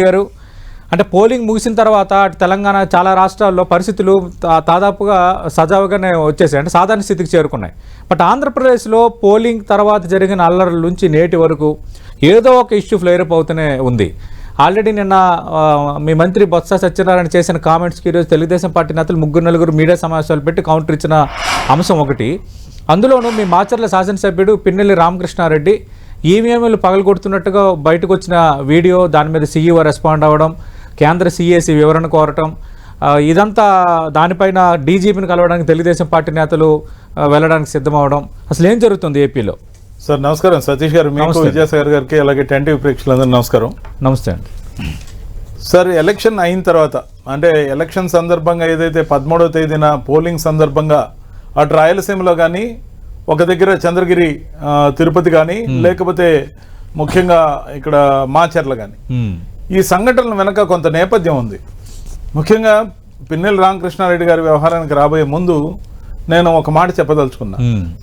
గారు అంటే పోలింగ్ ముగిసిన తర్వాత తెలంగాణ చాలా రాష్ట్రాల్లో పరిస్థితులు దాదాపుగా సజావుగానే వచ్చేసాయి, అంటే సాధారణ స్థితికి చేరుకున్నాయి. బట్ ఆంధ్రప్రదేశ్లో పోలింగ్ తర్వాత జరిగిన అల్లర్ల నుంచి నేటి వరకు ఏదో ఒక ఇష్యూ ఫ్లేరప్ అవుతూనే ఉంది. ఆల్రెడీ నిన్న మీ మంత్రి బొత్స సత్యనారాయణ చేసిన కామెంట్స్కి ఈరోజు తెలుగుదేశం పార్టీ నేతలు 3-4 మీడియా సమావేశాలు పెట్టి కౌంటర్ ఇచ్చిన అంశం ఒకటి. అందులోనూ మీ మాచర్ల శాసనసభ్యుడు పిన్నెల్లి రామకృష్ణారెడ్డి ఈవీఎంలు పగలగొడుతున్నట్టుగా బయటకు వచ్చిన వీడియో, దాని మీద సీఈఓ రెస్పాండ్ అవ్వడం, కేంద్ర సీఏసీ వివరణ కోరటం, ఇదంతా దానిపైన డీజీపీని కలవడానికి తెలుగుదేశం పార్టీ నేతలు వెళ్ళడానికి సిద్ధమవడం, అసలు ఏం జరుగుతుంది ఏపీలో? సార్ నమస్కారం. సతీష్ గారు, మీకు విద్యాసాగర్ గారికి అలాగే టెంటివ్ ప్రేక్షకులందరూ నమస్కారం. నమస్తే అండి. సార్, ఎలక్షన్ అయిన తర్వాత అంటే ఎలక్షన్ సందర్భంగా ఏదైతే 13వ తేదీన పోలింగ్ సందర్భంగా అటు రాయలసీమలో కానీ, ఒక దగ్గర చంద్రగిరి తిరుపతి కానీ, లేకపోతే ముఖ్యంగా ఇక్కడ మాచర్ల కానీ, ఈ సంఘటనల వెనక కొంత నేపథ్యం ఉంది. ముఖ్యంగా పిన్నెల్లి రామకృష్ణారెడ్డి గారి వ్యవహారానికి రాబోయే ముందు నేను ఒక మాట చెప్పదలుచుకున్నా.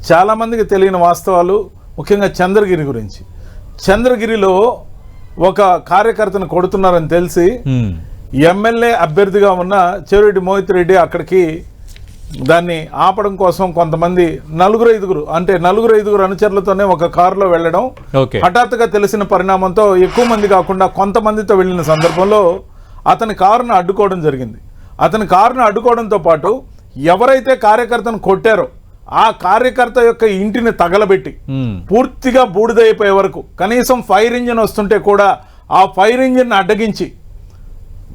చాలా మందికి తెలియని వాస్తవాలు, ముఖ్యంగా చంద్రగిరి గురించి. చంద్రగిరిలో ఒక కార్యకర్తను కొడుతున్నారని తెలిసి ఎమ్మెల్యే అభ్యర్థిగా ఉన్న చెవిరెడ్డి మోహిత్ రెడ్డి అక్కడికి దాన్ని ఆపడం కోసం కొంతమంది నలుగురు ఐదుగురు అనుచరులతోనే ఒక కారులో వెళ్ళడం, హఠాత్తుగా తెలిసిన పరిణామంతో ఎక్కువ మంది కాకుండా కొంతమందితో వెళ్ళిన సందర్భంలో అతని కారును అడ్డుకోవడం జరిగింది. అతని కారును అడ్డుకోవడంతో పాటు ఎవరైతే కార్యకర్తను కొట్టారో ఆ కార్యకర్త యొక్క ఇంటిని తగలబెట్టి పూర్తిగా బూడిదైపోయే వరకు, కనీసం ఫైర్ ఇంజిన్ వస్తుంటే కూడా ఆ ఫైర్ ఇంజిన్ అడ్డగించి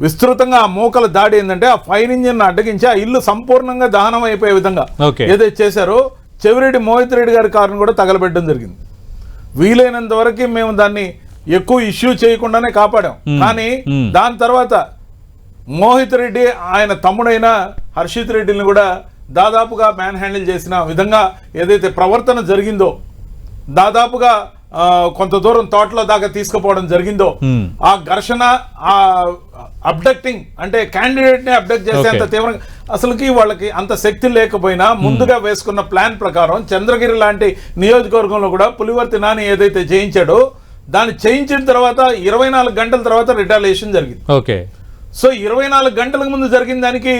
విస్తృతంగా ఆ మూకల దాడి ఏంటంటే ఆ ఫైర్ ఇంజిన్ అడ్డగించి ఆ ఇల్లు సంపూర్ణంగా దహనం అయిపోయే విధంగా ఏదైతే చేశారో చెవిరెడ్డి మోహిత్ రెడ్డి గారి కారును కూడా తగలబెట్టడం జరిగింది. వీలైనంత వరకు మేము దాన్ని ఎక్కువ ఇష్యూ చేయకుండానే కాపాడాం. కానీ దాని తర్వాత మోహిత్ రెడ్డి ఆయన తమ్ముడైన హర్షిత్ రెడ్డిని కూడా దాదాపుగా మ్యాన్ హ్యాండిల్ చేసిన విధంగా ఏదైతే ప్రవర్తన జరిగిందో, దాదాపుగా కొంత దూరం తోటలో దాకా తీసుకుపోవడం జరిగిందో, ఆ ఘర్షణ, ఆ అబ్డక్టింగ్ అంటే క్యాండిడేట్ ని అబ్డక్ట్ చేసేంత తీవ్రంగా, అసలుకి వాళ్ళకి అంత శక్తి లేకపోయినా ముందుగా వేసుకున్న ప్లాన్ ప్రకారం చంద్రగిరి లాంటి నియోజకవర్గంలో కూడా పులివర్తి నాని ఏదైతే చేయించాడో దాన్ని చేయించిన తర్వాత 24 గంటల తర్వాత రిటాలియేషన్ జరిగింది. సో 24 గంటలకు ముందు జరిగిన దానికి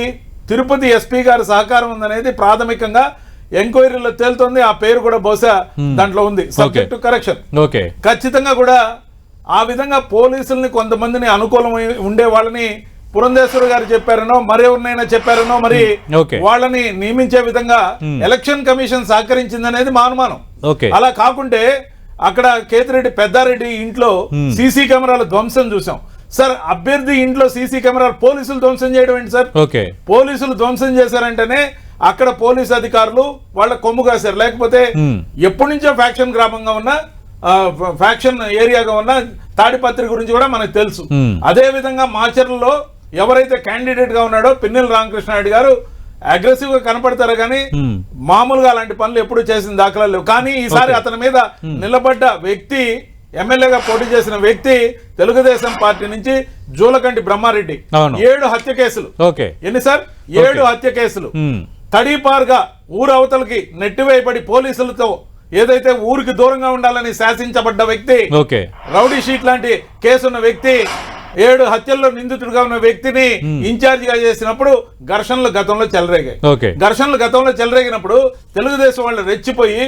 తిరుపతి ఎస్పీ గారి సహకారం ఉందనేది ప్రాథమికంగా ఎంక్వైరీలో తేలుతోంది. ఆ పేరు కూడా బహుశా దాంట్లో ఉంది, సబ్జెక్ట్ టు కరెక్షన్. ఖచ్చితంగా కూడా ఆ విధంగా పోలీసుల్ని కొంతమందిని అనుకూలమై ఉండే వాళ్ళని పురంధేశ్వర్ గారు చెప్పారనో మరెవరినైనా చెప్పారనో మరి వాళ్ళని నియమించే విధంగా ఎలక్షన్ కమిషన్ సహకరించిందనేది మా అనుమానం. అలా కాకుంటే అక్కడ కేతిరెడ్డి పెద్దారెడ్డి ఇంట్లో సీసీ కెమెరాల ధ్వంసం చూసాం. సార్, అభ్యర్థి ఇంట్లో సీసీ కెమెరాలు పోలీసులు ధ్వంసం చేయడం ఏంటి సార్? పోలీసులు ధ్వంసం చేశారంటేనే అక్కడ పోలీసు అధికారులు వాళ్ళ కొమ్ము కాశారు. లేకపోతే ఎప్పటి నుంచో ఫ్యాక్షన్ గ్రామంగా ఉన్న ఫ్యాక్షన్ ఏరియాగా ఉన్న తాడిపత్రి గురించి కూడా మనకు తెలుసు. అదే విధంగా మాచర్లలో ఎవరైతే క్యాండిడేట్ గా ఉన్నాడో పిన్నెల్లి రామకృష్ణారెడ్డి గారు అగ్రెసివ్ గా కనపడతారు కానీ మామూలుగా అలాంటి పనులు ఎప్పుడు చేసిన దాఖలా లేవు. కానీ ఈసారి అతని మీద నిలబడ్డ వ్యక్తి, ఎమ్మెల్యేగా పోటీ చేసిన వ్యక్తి తెలుగుదేశం పార్టీ నుంచి జూలకంటి బ్రహ్మారెడ్డి 7 హత్య కేసులు. ఎన్ని సార్? 7 హత్య కేసులు. తడీపారుగా ఊరు అవతలకి నెట్టివేయబడి పోలీసులతో ఏదైతే ఊరికి దూరంగా ఉండాలని శాసించబడ్డ వ్యక్తి, రౌడీ షీట్ లాంటి కేసున్న వ్యక్తి, 7 హత్యల్లో నిందితుడిగా ఉన్న వ్యక్తిని ఇన్ఛార్జ్ గా చేసినప్పుడు ఘర్షణలు గతంలో చెలరేగినప్పుడు తెలుగుదేశం వాళ్ళు రెచ్చిపోయి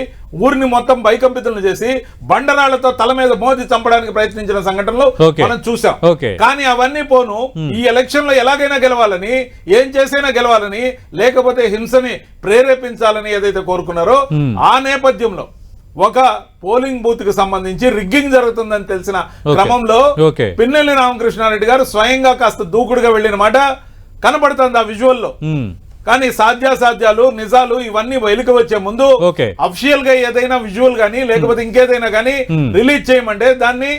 ఊరిని మొత్తం భయకంపితులను చేసి బండరాళ్లతో తల మీద మోదీ చంపడానికి ప్రయత్నించిన సంఘటనలు మనం చూసాం. కానీ అవన్నీ పోను, ఈ ఎలక్షన్ లో ఎలాగైనా గెలవాలని, ఏం చేసైనా గెలవాలని, లేకపోతే హింసని ప్రేరేపించాలని ఏదైతే కోరుకున్నారో ఆ నేపథ్యంలో ఒక పోలింగ్ బూత్ కి సంబంధించి రిగ్గింగ్ జరుగుతుందని తెలిసిన క్రమంలో పిన్నెల్లి రామకృష్ణారెడ్డి గారు స్వయంగా కాస్త దూకుడుగా వెళ్ళిన మాట కనపడుతుంది ఆ విజువల్ లో. కానీ సాధ్యాసాధ్యాలు, నిజాలు ఇవన్నీ వెలికి వచ్చే ముందు అఫిషియల్ గా ఏదైనా విజువల్ గానీ లేకపోతే ఇంకేదైనా గానీ రిలీజ్ చేయమంటే దాన్ని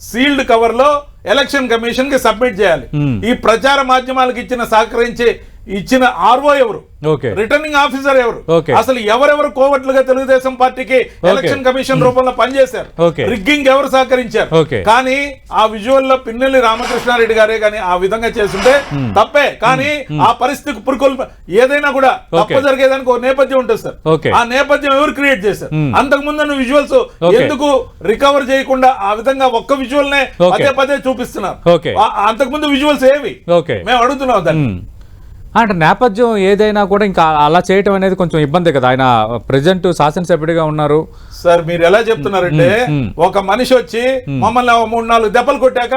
సీల్డ్ కవర్ లో ఎలక్షన్ కమిషన్ కి సబ్మిట్ చేయాలి. ఈ ప్రచార మాధ్యమాలకు ఇచ్చిన సహకరించి ఇచ్చిన ఆర్ఓ ఎవరు, ఓకే రిటర్నింగ్ ఆఫీసర్ ఎవరు, ఓకే అసలు ఎవరెవరు కోవట్లుగా తెలుగుదేశం పార్టీకి ఎలక్షన్ కమిషన్ రూపంలో పనిచేశారు, ఓకే రిగ్గింగ్ ఎవరు సహకరించారు. ఓకే కానీ ఆ విజువల్ లో పిన్నెల్లి రామకృష్ణారెడ్డి గారే కానీ ఆ విధంగా చేస్తుంటే తప్పే. కానీ ఆ పరిస్థితికి పురుకొల్ప ఏదైనా కూడా తప్పు జరిగేదానికి ఒక నేపథ్యం ఉంటుంది సార్. ఓకే ఆ నేపథ్యం ఎవరు క్రియేట్ చేశారు? అంతకు ముందు విజువల్స్ ఎందుకు రికవర్ చేయకుండా ఆ విధంగా ఒక్క విజువల్ నే పదే పదే చూపిస్తున్నారు? ఓకే అంతకు ముందు విజువల్స్ ఏవి ఓకే మేము అడుగుతున్నాం దాన్ని. అంటే నేపథ్యం ఏదైనా కూడా ఇంకా అలా చేయటం అనేది కొంచెం ఇబ్బంది కదా. ఆయన ప్రెసిడెంట్ శాసనసభ్యుడిగా ఉన్నారు సార్. మీరు ఎలా చెప్తున్నారంటే ఒక మనిషి వచ్చి మమ్మల్ని 3-4 దెబ్బలు కొట్టాక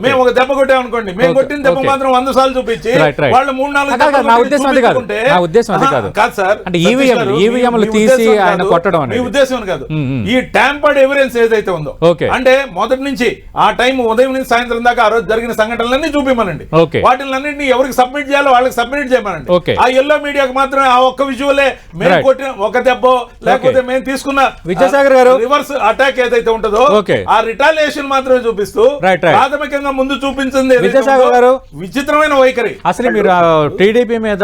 మేము ఒక దెబ్బ కొట్టామనుకోండి, మేము కొట్టిన దెబ్బ మాత్రం 100 సార్లు చూపించి వాళ్ళు 3-4 నా ఉద్దేశం అది కాదు సార్. అంటే ఈవీఎంలు తీసి ఆయన కొట్టడం మీ ఉద్దేశం కాదు. ఈ ట్యాంపర్డ్ ఎవిడెన్స్ ఏదైతే ఉందో, అంటే మొదటి నుంచి ఆ టైం ఉదయం నుంచి సాయంత్రం దాకా ఆ రోజు జరిగిన సంఘటనలన్నీ చూపిమనండి. వాటిలన్నింటినీ ఎవరికి సబ్మిట్ చేయాలో వాళ్ళకి సబ్మిట్ చేయమనండి. ఆ ఎల్లో మీడియాకి మాత్రమే ఆ ఒక్క విజువలే మేము కొట్టిన ఒక దెబ్బ లేకపోతే మేము తీసుకున్న విజయసాగర్ గారు రివర్స్ అటాక్ ఏదైతే ఉంటుందో ఆ రిటాలియేషన్ మాత్రమే చూపిస్తూ ప్రాథమికంగా ముందు చూపించింది విజయసాగర్ గారు విచిత్రమైన వైఖరి. అసలు మీరు టీడీపీ మీద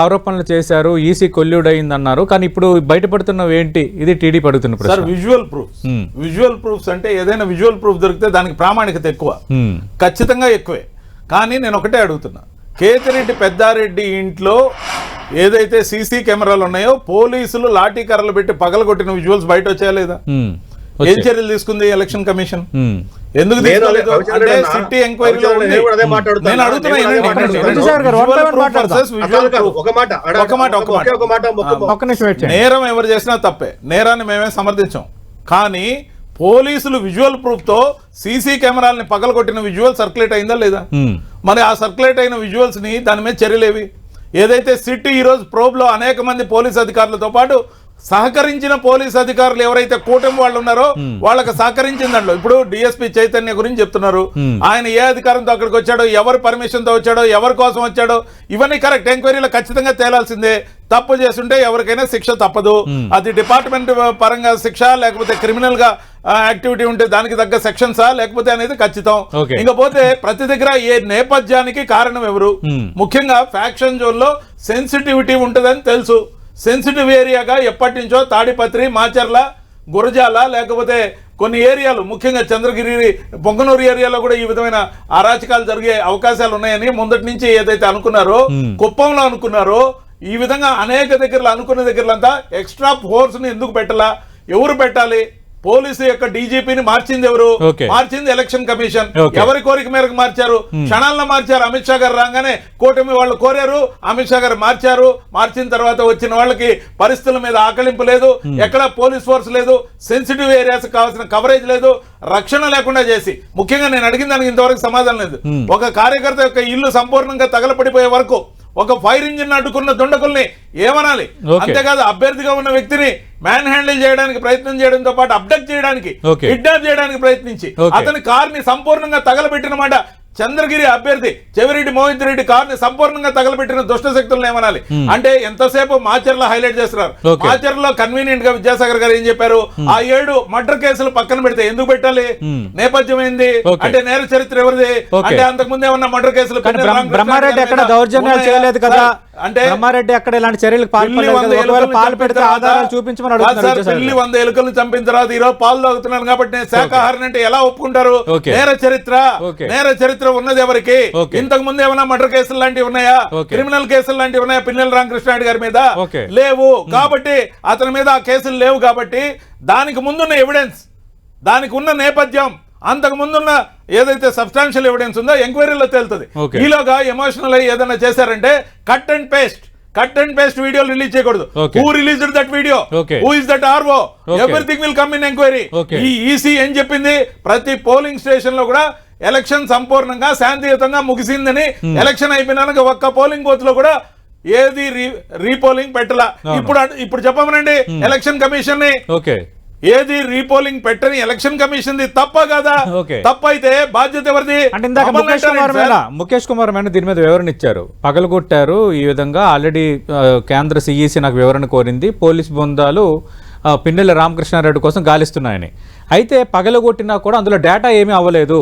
ఆరోపణలు చేశారు, ఈసీ కొల్యూడైంది అన్నారు, కానీ ఇప్పుడు బయటపడుతున్నవి ఏంటి? ఇది టీడీపీ అడుగుతున్న ప్రశ్న. Visual proofs. విజువల్ ప్రూఫ్స్ అంటే ఏదైనా విజువల్ ప్రూఫ్ దొరికితే దానికి ప్రామాణికత ఎక్కువ, ఖచ్చితంగా ఎక్కువే. కానీ నేను ఒకటే అడుగుతున్నా, కేతిరెడ్డి పెద్దారెడ్డి ఇంట్లో ఏదైతే సీసీ కెమెరాలు ఉన్నాయో పోలీసులు లాఠీ కర్రలు పెట్టి పగలగొట్టిన విజువల్స్ బయట వచ్చాయా లేదా? ఏం చర్యలు తీసుకుంది ఎలక్షన్ కమిషన్? ఎందుకు తీసుకోలేదు? అంటే సిటీ ఎంక్వైరీలో నేను అడుగుతున్నా, నేరం ఎవరు చేసినా తప్పే, నేరాన్ని మేమే సమర్థించాం. కానీ పోలీసులు విజువల్ ప్రూఫ్ తో సీసీ కెమెరాలని పగలగొట్టిన విజువల్ సర్క్యులేట్ అయిందా లేదా? మరి ఆ సర్క్యులేట్ అయిన విజువల్స్ ని దాని మీద చర్యలేవి? ఏదైతే సిటీ ఈ రోజు ప్రోబ్ లో అనేక మంది పోలీస్ అధికారులతో పాటు సహకరించిన పోలీస్ అధికారులు ఎవరైతే కూటమి వాళ్ళు ఉన్నారో వాళ్ళకి సహకరించిన దాంట్లో ఇప్పుడు డిఎస్పీ చైతన్య గురించి చెప్తున్నారు. ఆయన ఏ అధికారంతో అక్కడికి వచ్చాడో, ఎవరి పర్మిషన్ తో వచ్చాడో, ఎవరి కోసం వచ్చాడో, ఇవన్నీ కరెక్ట్ ఎంక్వైరీలో ఖచ్చితంగా తేలాల్సిందే. తప్పు చేస్తుంటే ఎవరికైనా శిక్ష తప్పదు. అది డిపార్ట్మెంట్ పరంగా శిక్ష లేకపోతే క్రిమినల్ గా యాక్టివిటీ ఉంటే దానికి తగ్గ సెక్షన్సా లేకపోతే అనేది ఖచ్చితం. ఇంకపోతే ప్రతి దగ్గర ఏ నేపథ్యానికి కారణం ఎవరు? ముఖ్యంగా ఫ్యాక్షన్ జోన్ లో సెన్సిటివిటీ ఉంటుందని తెలుసు. సెన్సిటివ్ ఏరియాగా ఎప్పటి నుంచో తాడిపత్రి, మాచర్ల, గురజాల లేకపోతే కొన్ని ఏరియాలు ముఖ్యంగా చంద్రగిరి, పొంగనూరు ఏరియాలో కూడా ఈ విధమైన అరాచకాలు జరిగే అవకాశాలు ఉన్నాయని మొదటి నుంచి ఏదైతే అనుకున్నారో, కుప్పంలో అనుకున్నారో, ఈ విధంగా అనేక దగ్గరలో అనుకున్న దగ్గరలంతా ఎక్స్ట్రా ఫోర్స్ ని ఎందుకు పెట్టాలా? ఎవరు పెట్టాలి? పోలీసు యొక్క డీజీపీని మార్చింది ఎవరు? మార్చింది ఎలక్షన్ కమిషన్. ఎవరి కోరిక మేరకు మార్చారు? క్షణాల్లో మార్చారు. అమిత్ షా గారు రాగానే కూటమి వాళ్ళు కోరారు, అమిత్ షా గారు మార్చారు. మార్చిన తర్వాత వచ్చిన వాళ్ళకి పరిస్థితుల మీద ఆకలింపు లేదు, ఎక్కడ పోలీస్ ఫోర్స్ లేదు, సెన్సిటివ్ ఏరియాస్ కావాల్సిన కవరేజ్ లేదు, రక్షణ లేకుండా చేసి, ముఖ్యంగా నేను అడిగిన దానికి ఇంతవరకు సమాధానం లేదు. ఒక కార్యకర్త యొక్క ఇల్లు సంపూర్ణంగా తగలపడిపోయే వరకు ఒక ఫైర్ ఇంజిన్ అడ్డుకున్న దుండకుల్ని ఏమనాలి? అంతేకాదు అభ్యర్థిగా ఉన్న వ్యక్తిని మ్యాన్ హ్యాండిల్ చేయడానికి ప్రయత్నం చేయడంతో పాటు అబ్డక్ట్ చేయడానికి, కిడ్నాప్ చేయడానికి ప్రయత్నించి అతని కార్ ని సంపూర్ణంగా తగలబెట్టిన మాట చంద్రగిరి అభ్యర్థి చెవిరెడ్డి మోహిత్ రెడ్డి కారుని సంపూర్ణంగా తగలబెట్టిన దుష్ట శక్తులను ఏమనాలి? అంటే ఎంతసేపు మాచర్ల హైలైట్ చేస్తున్నారు. మాచర్లో కన్వీనియంట్ గా విద్యాసాగర్ గారు ఏం చెప్పారు? ఆ 7 మర్డర్ కేసులు పక్కన పెడితే ఎందుకు పెట్టాలి? నేపథ్యం ఏంది? అంటే నేర చరిత్ర ఎవరిది? అంటే అంతకు ముందే ఉన్న మర్డర్ కేసులు బ్రహ్మారెడ్డి ఎక్కడ దౌర్జన్యాలు చేయలేదు కదా, అంటే బ్రహ్మారెడ్డి అక్కడ ఇలాంటి చర్యలకు పిల్లి 100 ఎలుకలను చంపిన తర్వాత ఈరోజు పాలు తాగుతున్నాను కాబట్టి నేను శాఖాహారిని అంటే ఎలా ఒప్పుకుంటారు? నేర చరిత్ర ఉన్నది ఎవరికి? ఇంతకు ముందు ఏమైనా మర్డర్ కేసులు లాంటివి ఉన్నాయా? క్రిమినల్ కేసులు లాంటివి ఉన్నాయా పిన్నెల్లి రామకృష్ణారెడ్డి గారి మీద? లేవు. కాబట్టి అతని మీద ఆ కేసులు లేవు. కాబట్టి దానికి ముందున్న ఎవిడెన్స్, దానికి ఉన్న నేపథ్యం, అంతకు ముందున్న ఏదైతే సబ్స్టాన్షియల్ ఎవిడెన్స్ ఉందో ఎంక్వైరీలో తేలుతుంది. ఈలోగా ఎమోషనల్ అయ్యి ఏదైనా చేశారంటే కట్ అండ్ పేస్ట్ వీడియోలు రిలీజ్ చేయకూడదు. Who released that video? Who is that RO? Everything will come in enquiry. ఈ ఈసీ ఏం చెప్పింది? ప్రతి పోలింగ్ స్టేషన్ లో కూడా ఎలక్షన్ సంపూర్ణంగా శాంతియుతంగా ముగిసిందని, ఎలక్షన్ అయిపోయినాక ఒక్క పోలింగ్ బూత్ లో కూడా ఏది రీపోలింగ్ పెట్టలా. ఇప్పుడు చెప్పమనండి ఎలక్షన్ కమిషన్ ని, ఏది రీపోలింగ్ పెట్టని ఎలక్షన్ కమిషన్ ది తప్ప కదా? తప్పైతే బాధ్యత ఎవరిది? అంటే ఇందాక ముఖేష్ కుమార్ మేన దీని మీద వివరణ ఇచ్చారు, పగలగొట్టారు ఈ విధంగా. ఆల్రెడీ కేంద్ర సిఈసి నాకు వివరణ కోరింది, పోలీస్ బృందాలు పిన్నెల్లి రామకృష్ణారెడ్డి కోసం గాలిస్తున్నాయని. అయితే పగలగొట్టినా కూడా అందులో డేటా ఏమీ అవ్వలేదు,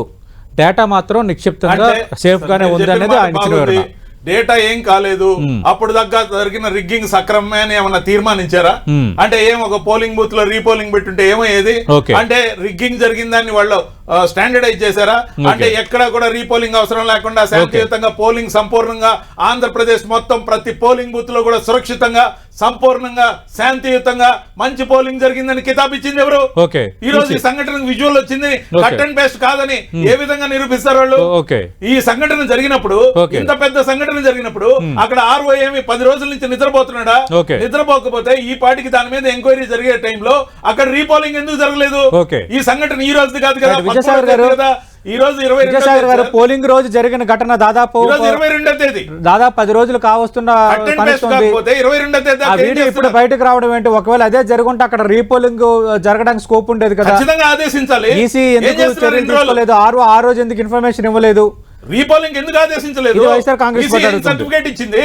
డేటా మాత్రం నిక్షిప్తంగా సేఫ్ గానే ఉంది అనేది ఆయన ఇచ్చిన వివరణ. డేటా ఏం కాలేదు, అప్పుడు దగ్గర జరిగిన రిగ్గింగ్ సక్రమమే అని ఏమన్నా తీర్మానించారా? అంటే ఏం ఒక పోలింగ్ బూత్ లో రీపోలింగ్ పెట్టుంటే ఏమయ్యేది? అంటే రిగ్గింగ్ జరిగిందని వాళ్ళు స్టాండర్డైజ్ చేశారా? అంటే ఎక్కడ కూడా రీపోలింగ్ అవసరం లేకుండా శాంతియుతంగా పోలింగ్ సంపూర్ణంగా ఆంధ్రప్రదేశ్ మొత్తం ప్రతి పోలింగ్ బూత్ లో కూడా సురక్షితంగా సంపూర్ణంగా శాంతియుతంగా మంచి పోలింగ్ జరిగిందని కితాబ్ ఇచ్చింది ఎవరు? ఈ రోజు ఈ సంఘటనకు విజువల్ వచ్చింది, కట్ అండ్ పేస్ట్ కాదని ఏ విధంగా నిరూపిస్తారు వాళ్ళు? ఈ సంఘటన జరిగినప్పుడు, ఇంత పెద్ద సంఘటన జరిగినప్పుడు అక్కడ ఆర్ఓ ఏమి 10 రోజుల నుంచి నిద్రపోతున్నాడా? నిద్రపోకపోతే ఈ పాటికి దాని మీద ఎంక్వైరీ జరిగే టైంలో అక్కడ రీపోలింగ్ ఎందుకు జరగలేదు? ఈ సంఘటన ఈ రోజుది కాదు కదా, ఈ రోజు 22 పోలింగ్ రోజు జరిగిన ఘటన దాదాపు 22వ తేదీ, దాదాపు 10 రోజులు కావస్తున్న ఇప్పుడు బయటకు రావడం ఏంటి? ఒకవేళ అదే జరుగుంటే అక్కడ రీపోలింగ్ జరగడానికి స్కోప్ ఉండేది కదా. ఖచ్చితంగా ఆదేశించాలి. ఈసీ ఎందుకు చర్యలు తీసుకోలేదు? ఆ రోజు ఎందుకు ఇన్ఫర్మేషన్ ఇవ్వలేదు? రీపోలింగ్ ఎందుకు ఆదేశించలేదు? సర్టిఫికేట్ ఇచ్చింది.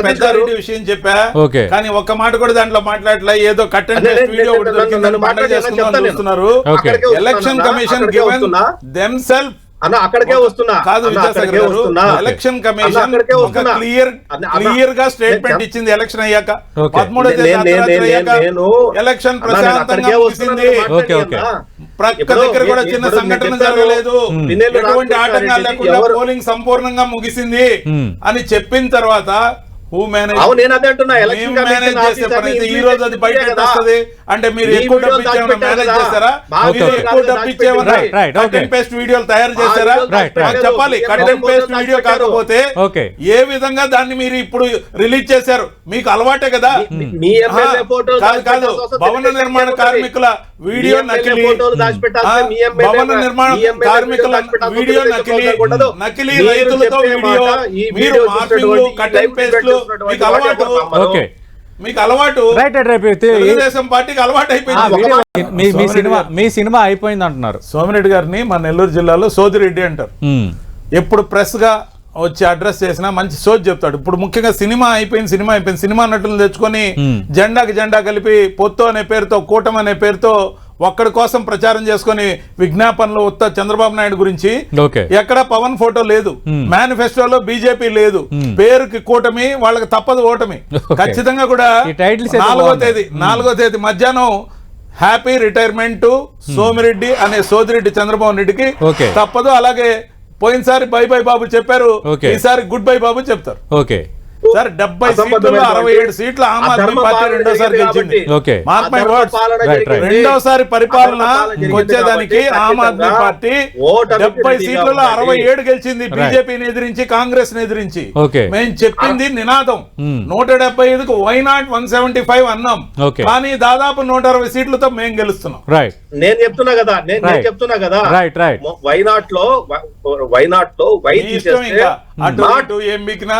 పెద్దారెడ్డి విషయం చెప్పా, కానీ ఒక్క మాట కూడా దాంట్లో మాట్లాడలే. ఏదో కట్ అండ్ పేస్ట్ వీడియో చూస్తున్నారు. ఎలక్షన్ కమిషన్ గివెన్ దెమ్సెల్ఫ్ అక్కడికే వస్తున్నా కాదు విద్యాసాగర్ గారు, ఎలక్షన్ కమిషన్ ఒక క్లియర్ గా స్టేట్మెంట్ ఇచ్చింది ఎలక్షన్ అయ్యాక. 13వ తేదీ ఎలక్షన్ ప్రశాంతంగా ముగిసింది. ప్రక్క దగ్గర కూడా చిన్న సంఘటన జరగలేదు, ఎటువంటి ఆటంకాలు లేకుండా పోలింగ్ సంపూర్ణంగా ముగిసింది అని చెప్పిన తర్వాత ఈ రోజు అది బయట వస్తుంది అంటే మీరు ఎక్కువ డబ్బు ఇచ్చేమన్నా మేనేజ్ చేస్తారా? ఎక్కువ డబ్బు ఇచ్చేమన్నా కట్ అండ్ పేస్ట్ వీడియోలు తయారు చేస్తారా? చెప్పాలి. కట్ అండ్ పేస్ట్ వీడియో కాకపోతే ఏ విధంగా దాన్ని మీరు ఇప్పుడు రిలీజ్ చేశారు? మీకు అలవాటే కదా. కాదు, భవన నిర్మాణ కార్మికుల వీడియో నకిలీ, భవన నిర్మాణ కార్మికుల వీడియో నకిలీ రైతులతో వీడియో, మీరు మార్పింగ్లు కట్ అండ్ పేస్ట్లు మీకు అలవాటు. మీకు అలవాటు, తెలుగుదేశం పార్టీకి అలవాటు అయిపోయింది. మీ సినిమా అయిపోయింది అంటున్నారు. సోమిరెడ్డి గారిని మన నెల్లూరు జిల్లాలో సోదిరెడ్డి అంటారు. ఎప్పుడు ప్రెస్ గా వచ్చి అడ్రస్ చేసినా మంచి సోది చెప్తాడు. ఇప్పుడు ముఖ్యంగా సినిమా అయిపోయింది, సినిమా నటులను తెచ్చుకొని జెండాకి జెండా కలిపి పొత్తు అనే పేరుతో, కూటమి అనే పేరుతో ఒక్కడి కోసం ప్రచారం చేసుకుని విజ్ఞాపనలు ఉత్త చంద్రబాబు నాయుడు గురించి. ఎక్కడ పవన్ ఫోటో లేదు, మేనిఫెస్టోలో బీజేపీ లేదు, పేరుకి కూటమి, వాళ్ళకి తప్పదు ఓటమి. ఖచ్చితంగా కూడా 4వ తేదీ మధ్యాహ్నం హ్యాపీ రిటైర్మెంట్ సోమిరెడ్డి అనే సోదిరెడ్డి చంద్రబాబు రెడ్డికి తప్పదు. అలాగే పోయినసారి బై బై బాబు చెప్పారు, ఈసారి గుడ్ బై బాబు చెప్తారు. సార్ 70 సీట్లలో 67 సీట్లు ఆమ్ ఆద్మీ పార్టీ రెండోసారి గెలిచింది. రెండోసారి పరిపాలన వచ్చేదానికి ఆమ్ ఆద్మీ పార్టీ 70 సీట్లలో 67 గెలిచింది, బీజేపీని ఎదిరించి, కాంగ్రెస్ ని ఎదిరించి. మేము చెప్పింది నినాదం 175కు వై నాట్ 175 అన్నాం, కానీ దాదాపు 160 సీట్లతో మేము గెలుస్తున్నాం. నేను చెప్తున్నా కదా, వైనాట్ లో వై అటు ఏం మిగిలినా